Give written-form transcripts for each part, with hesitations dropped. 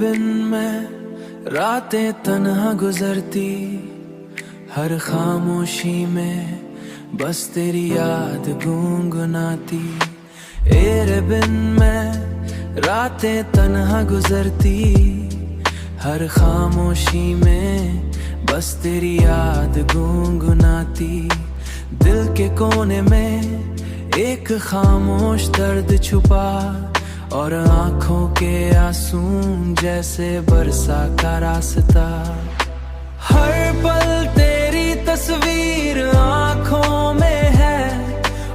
बिन मैं रातें तन्हा गुजरती, हर खामोशी में बस तेरी याद गुनगुनाती। तेरे बिन मैं रातें तन्हा गुजरती, हर खामोशी में बस तेरी याद गुनगुनाती। दिल के कोने में एक खामोश दर्द छुपा, और आंखों के आंसू जैसे बरसा का रास्ता। हर पल तेरी तस्वीर आंखों में है,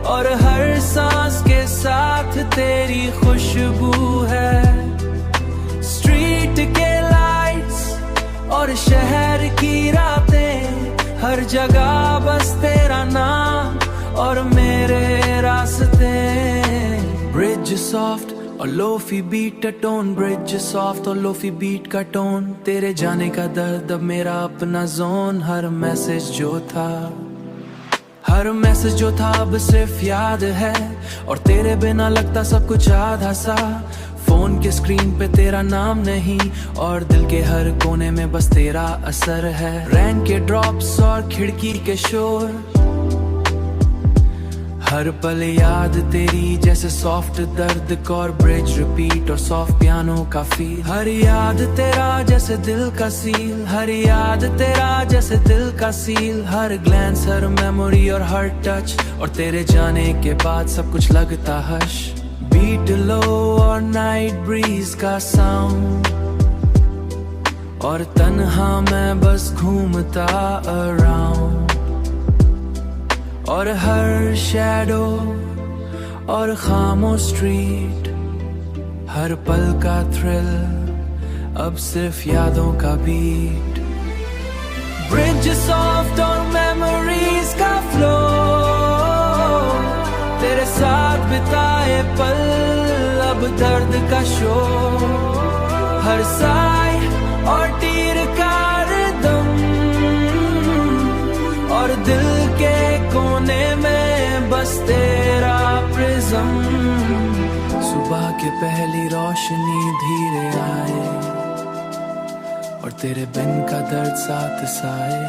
और हर सांस के साथ तेरी खुशबू है। स्ट्रीट के लाइट्स और शहर की रातें, हर जगह बस तेरा नाम और मेरे रास्ते। ब्रिज सॉफ्ट और lofi beat tone, bridge soft और लोफी बीट का टोन। तेरे जाने का दर्द अब मेरा अपना जोन। हर मैसेज जो था, हर मैसेज जो था अब सिर्फ याद है, और तेरे बिना लगता सब कुछ आधा सा। फोन के स्क्रीन पे तेरा नाम नहीं, और दिल के हर कोने में बस तेरा असर है। रैन के ड्रॉप्स और खिड़की के शोर, हर पल याद तेरी जैसे सॉफ्ट दर्द। कॉर ब्रिज रिपीट और सॉफ्ट पियानो का फील। हर याद तेरा जैसे दिल का सील, हर याद तेरा जैसे दिल का सील। हर ग्लैंस, हर मेमोरी और हर टच, और तेरे जाने के बाद सब कुछ लगता हश। बीट लो और नाइट ब्रीज का साउंड, और तन्हा मैं बस घूमता अराउंड। और हर शैडो और खामोश स्ट्रीट, हर पल का थ्रिल अब सिर्फ यादों का बीट। ब्रिज सॉफ्ट और मेमोरीज का फ्लो, तेरे साथ बिताए पल अब दर्द का शो। हर साय और तीर का रिदम, और दिल के कोने में बस तेरा प्रिज्म। सुबह के पहली रोशनी धीरे आए, और तेरे बिन का दर्द साथ साए।